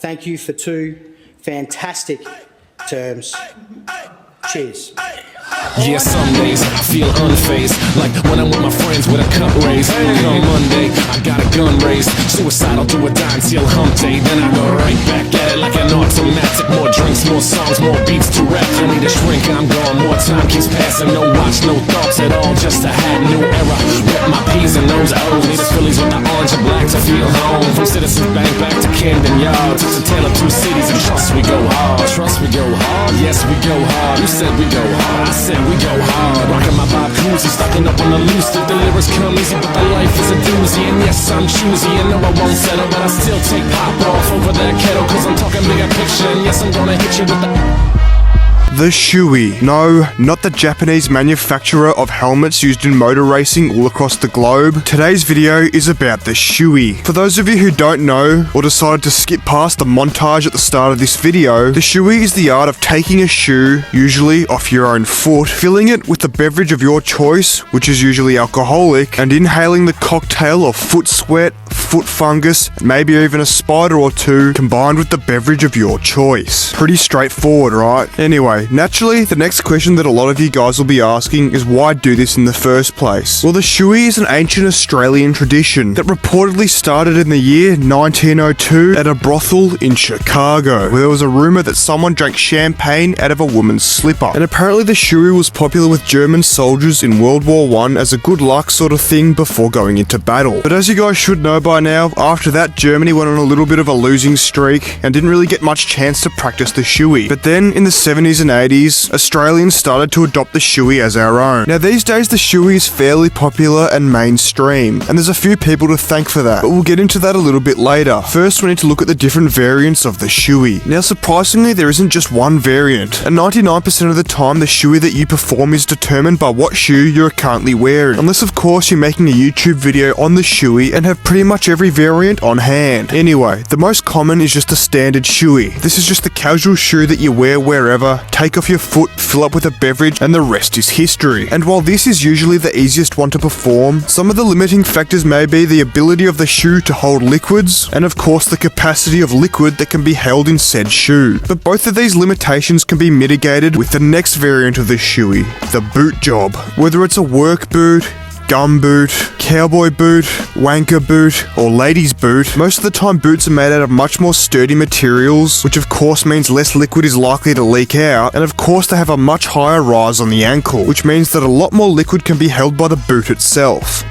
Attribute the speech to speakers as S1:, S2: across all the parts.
S1: thank you for 2 fantastic terms. Cheers.
S2: Yeah, some days I feel unfazed, like when I'm with my friends with a cup raised. Come Monday, I got a gun raised. Suicidal to a dime till hump day. Then I go right back at it like an automatic. More drinks, more songs, more beats to rap. I need a shrink, I'm gone. More time keeps passing. No watch, no thoughts at all. Just a hat, new era. Rep my P's and those O's. Need the Phillies with the orange and black to feel home. From Citizens Bank back to Camden Yards. It's a tale of 2 cities and trust we go hard. Trust we go hard. Yes, we go hard. You said we go hard. I said we go hard. Rockin' my Bob Cousy, stocking up on the loose. The lyrics come easy, but the life is a doozy. And yes, I'm choosy, and no, I won't settle, but I still take pop off over that kettle, cause I'm talking bigger picture. And yes, I'm gonna hit you with
S3: The Shoey. No, not the Japanese manufacturer of helmets used in motor racing all across the globe. Today's video is about the Shoey. For those of you who don't know, or decided to skip past the montage at the start of this video, the Shoey is the art of taking a shoe, usually off your own foot, filling it with the beverage of your choice, which is usually alcoholic, and inhaling the cocktail of foot sweat, foot fungus, maybe even a spider or 2, combined with the beverage of your choice. Pretty straightforward, right? Anyway, naturally, the next question that a lot of you guys will be asking is why do this in the first place? Well, the Shoey is an ancient Australian tradition that reportedly started in the year 1902 at a brothel in Chicago, where there was a rumor that someone drank champagne out of a woman's slipper. And apparently the Shoey was popular with German soldiers in World War I as a good luck sort of thing before going into battle. But as you guys should know by now, after that Germany went on a little bit of a losing streak and didn't really get much chance to practice the Shoey. But then in the 70s and 80s, Australians started to adopt the Shoey as our own. Now these days the Shoey is fairly popular and mainstream, and there's a few people to thank for that, but we'll get into that a little bit later. First we need to look at the different variants of the Shoey. Now surprisingly there isn't just one variant, and 99% of the time the Shoey that you perform is determined by what shoe you're currently wearing, unless of course you're making a YouTube video on the Shoey and have pretty much every variant on hand. Anyway, the most common is just the standard Shoey. This is just the casual shoe that you wear wherever, take off your foot, fill up with a beverage, and the rest is history. And while this is usually the easiest one to perform, some of the limiting factors may be the ability of the shoe to hold liquids, and of course the capacity of liquid that can be held in said shoe. But both of these limitations can be mitigated with the next variant of the Shoey, the boot job. Whether it's a work boot, gum boot, cowboy boot, wanker boot, or ladies boot, most of the time boots are made out of much more sturdy materials, which of course means less liquid is likely to leak out, and of course they have a much higher rise on the ankle, which means that a lot more liquid can be held by the boot itself.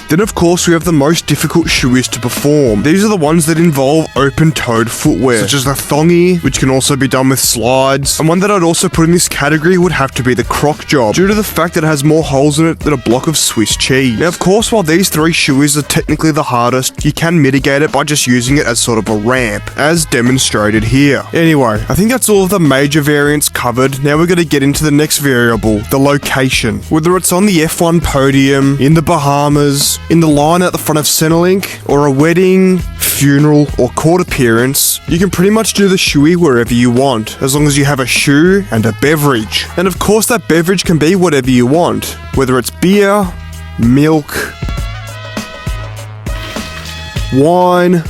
S3: Then of course we have the most difficult shoeys to perform. These are the ones that involve open-toed footwear, such as the thongy, which can also be done with slides, and one that I'd also put in this category would have to be the croc job, due to the fact that it has more holes in it than a block of Swiss cheese. Now of course while these 3 shoeys are technically the hardest, you can mitigate it by just using it as sort of a ramp, as demonstrated here. Anyway, I think that's all of the major variants covered. Now we're going to get into the next variable, the location. Whether it's on the F1 podium, in the Bahamas, in the line at the front of Centrelink, or a wedding, funeral, or court appearance, you can pretty much do the Shoey wherever you want, as long as you have a shoe and a beverage. And of course that beverage can be whatever you want, whether it's beer, milk, wine,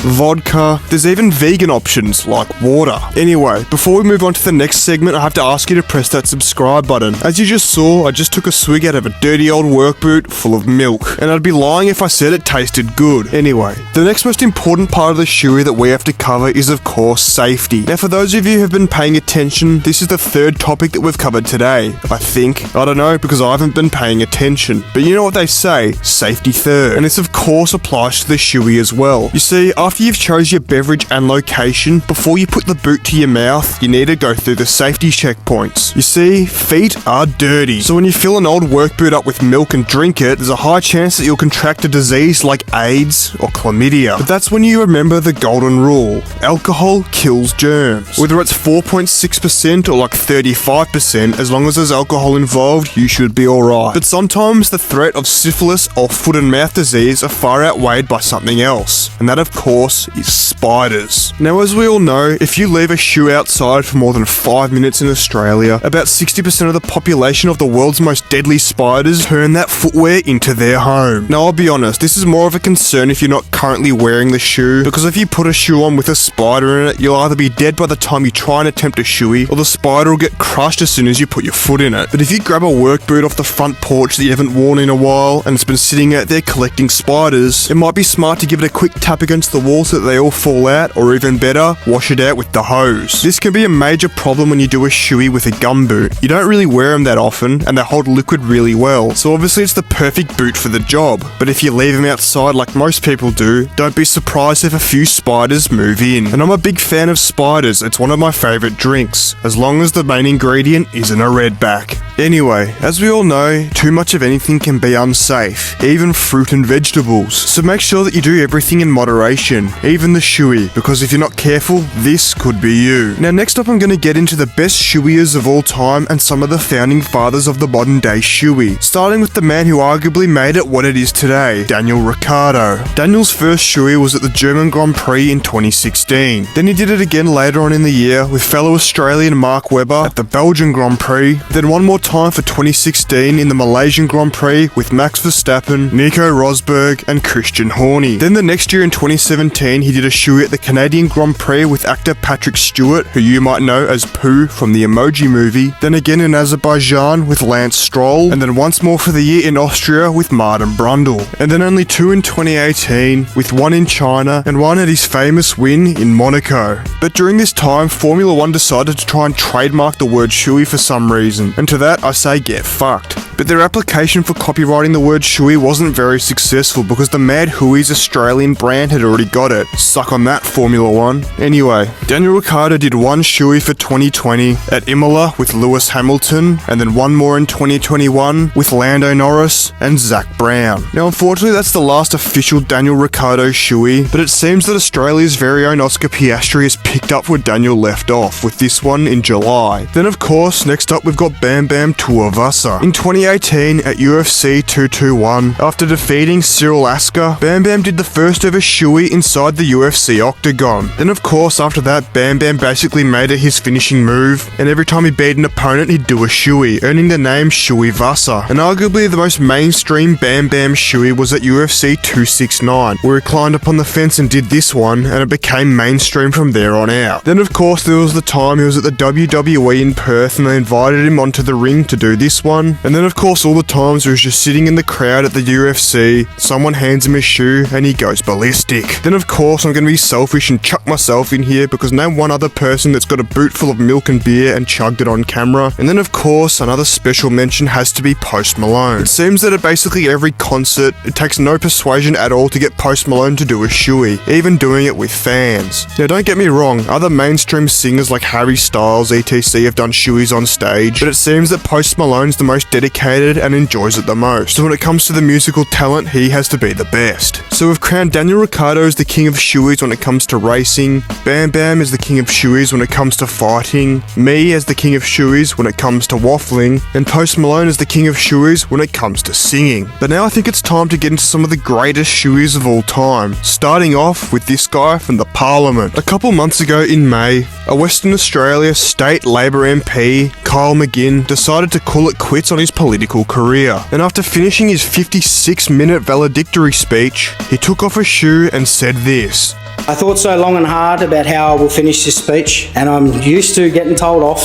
S3: vodka, there's even vegan options like water. Anyway, before we move on to the next segment, I have to ask you to press that subscribe button. As you just saw, I just took a swig out of a dirty old work boot full of milk, and I'd be lying if I said it tasted good. Anyway, the next most important part of the Shoey that we have to cover is of course safety. Now for those of you who have been paying attention, this is the 3rd topic that we've covered today, I think. I don't know, because I haven't been paying attention. But you know what they say, safety 3rd. And this of course applies to the Shoey as well. You see, after you've chose your beverage and location, before you put the boot to your mouth, you need to go through the safety checkpoints. You see, feet are dirty, so when you fill an old work boot up with milk and drink it, there's a high chance that you'll contract a disease like AIDS or chlamydia. But that's when you remember the golden rule. Alcohol kills germs. Whether it's 4.6% or like 35%, as long as there's alcohol involved, you should be alright. But sometimes the threat of syphilis or foot and mouth disease are far outweighed by something else, and that of course course, is spiders. Now, as we all know, if you leave a shoe outside for more than 5 minutes in Australia, about 60% of the population of the world's most deadly spiders turn that footwear into their home. Now, I'll be honest, this is more of a concern if you're not currently wearing the shoe, because if you put a shoe on with a spider in it, you'll either be dead by the time you try and attempt a shoey, or the spider will get crushed as soon as you put your foot in it. But if you grab a work boot off the front porch that you haven't worn in a while, and it's been sitting out there collecting spiders, it might be smart to give it a quick tap against the wall so that they all fall out, or even better, wash it out with the hose. This can be a major problem when you do a shoey with a gum boot. You don't really wear them that often, and they hold liquid really well, so obviously it's the perfect boot for the job. But if you leave them outside like most people do, don't be surprised if a few spiders move in. And I'm a big fan of spiders, it's one of my favourite drinks, as long as the main ingredient isn't a redback. Anyway, as we all know, too much of anything can be unsafe, even fruit and vegetables. So make sure that you do everything in moderation, even the shoey, because if you're not careful, this could be you. Now next up I'm going to get into the best shoeyers of all time and some of the founding fathers of the modern day shoey, starting with the man who arguably made it what it is today, Daniel Ricciardo. Daniel's first shoey was at the German Grand Prix in 2016. Then he did it again later on in the year with fellow Australian Mark Webber at the Belgian Grand Prix, then one more time for 2016 in the Malaysian Grand Prix with Max Verstappen, Nico Rosberg and Christian Horner. Then the next year in 2017 he did a shoey at the Canadian Grand Prix with actor Patrick Stewart, who you might know as Pooh from the Emoji Movie, then again in Azerbaijan with Lance Stroll, and then once more for the year in Austria with Martin Brundle, and then only 2 in 2018 with 1 in China and 1 at his famous win in Monaco. But during this time, Formula 1 decided to try and trademark the word shoey for some reason, and to that I say get fucked. But their application for copywriting the word shoey wasn't very successful because the Mad Hooey's Australian brand had already got it. Suck on that, Formula 1. Anyway, Daniel Ricciardo did 1 shoey for 2020 at Imola with Lewis Hamilton, and then 1 more in 2021 with Lando Norris and Zach Brown. Now unfortunately that's the last official Daniel Ricciardo shoey, but it seems that Australia's very own Oscar Piastri has picked up where Daniel left off with this one in July. Then of course, next up we've got Bam Bam Tuivasa. In 2018 at UFC 221, after defeating Cyril Asker, Bam Bam did the first ever shoey inside the UFC octagon. Then of course after that, Bam Bam basically made it his finishing move, and every time he beat an opponent he'd do a shoey, earning the name Shoey-Vasa. And arguably the most mainstream Bam Bam shoey was at UFC 269, where he climbed up on the fence and did this one, and it became mainstream from there on out. Then of course there was the time he was at the WWE in Perth and they invited him onto the ring to do this one, and then of course all the times where he was just sitting in the crowd at the UFC, someone hands him a shoe and he goes ballistic. Then of course I'm going to be selfish and chuck myself in here because name one other person that's got a boot full of milk and beer and chugged it on camera. And then of course another special mention has to be Post Malone. It seems that at basically every concert it takes no persuasion at all to get Post Malone to do a shoey, even doing it with fans. Now don't get me wrong, other mainstream singers like Harry Styles etc have done shoeys on stage, but it seems that Post Malone's the most dedicated and enjoys it the most. So when it comes to the musical talent, he has to be the best. So we've crowned Daniel Ricciardo as the king of shoeys when it comes to racing, Bam Bam as the king of shoeys when it comes to fighting, me as the king of shoeys when it comes to waffling, and Post Malone as the king of shoeys when it comes to singing. But now I think it's time to get into some of the greatest shoeys of all time, starting off with this guy from the Parliament. A couple months ago in May, a Western Australia State Labor MP, Kyle McGinn, decided to call it quits on his political career. And after finishing his 56-minute valedictory speech, he took off a shoe and said this.
S1: I thought so long and hard about how I will finish this speech, and I'm used to getting told off,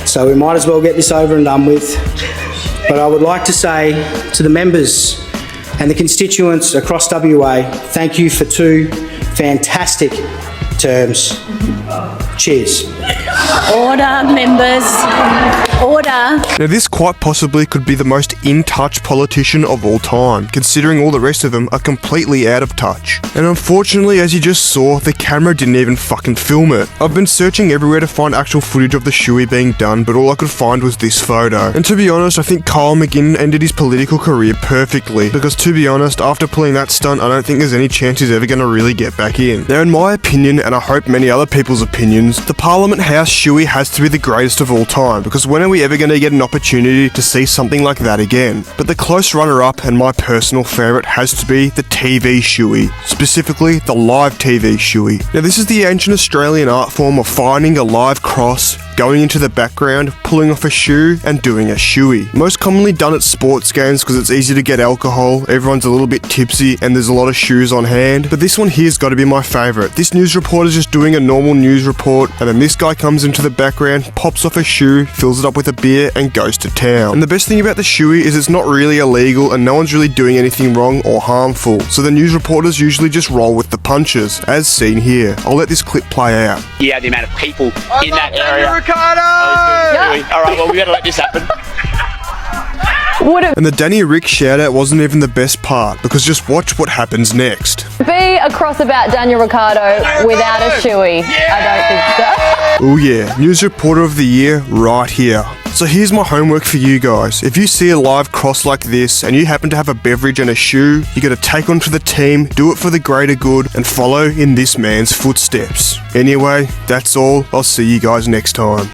S1: so we might as well get this over and done with. But I would like to say to the members and the constituents across WA, thank you for 2 fantastic terms. Cheers.
S4: Order, members. Order.
S3: Now this quite possibly could be the most in-touch politician of all time, considering all the rest of them are completely out of touch. And unfortunately, as you just saw, the camera didn't even fucking film it. I've been searching everywhere to find actual footage of the shoey being done, but all I could find was this photo. And to be honest, I think Kyle McGinn ended his political career perfectly, because to be honest, after pulling that stunt, I don't think there's any chance he's ever going to really get back in. Now in my opinion, and I hope many other people's opinions, the Parliament House Shoey has to be the greatest of all time, because when are we ever going to get an opportunity to see something like that again? But the close runner-up and my personal favourite has to be the TV Shoey, specifically the live TV Shoey. Now this is the ancient Australian art form of finding a live cross, going into the background, pulling off a shoe, and doing a shoey. Most commonly done at sports games because it's easy to get alcohol, everyone's a little bit tipsy, and there's a lot of shoes on hand. But this one here's got to be my favourite. This news reporter's just doing a normal news report, and then this guy comes into the background, pops off a shoe, fills it up with a beer, and goes to town. And the best thing about the shoey is it's not really illegal, and no one's really doing anything wrong or harmful. So the news reporters usually just roll with the punches, as seen here. I'll let this clip play out.
S5: Yeah, the amount of people in that area.
S3: Ricardo!
S5: All right, well, we got to let this happen.
S3: And the Danny Rick shout out wasn't even the best part, because just watch what happens next.
S6: Be a cross about Daniel Ricciardo without a shoey. I don't think so.
S3: Oh yeah, News Reporter of the Year right here. So here's my homework for you guys. If you see a live cross like this and you happen to have a beverage and a shoe, you gotta take one for the team, do it for the greater good, and follow in this man's footsteps. Anyway, that's all. I'll see you guys next time.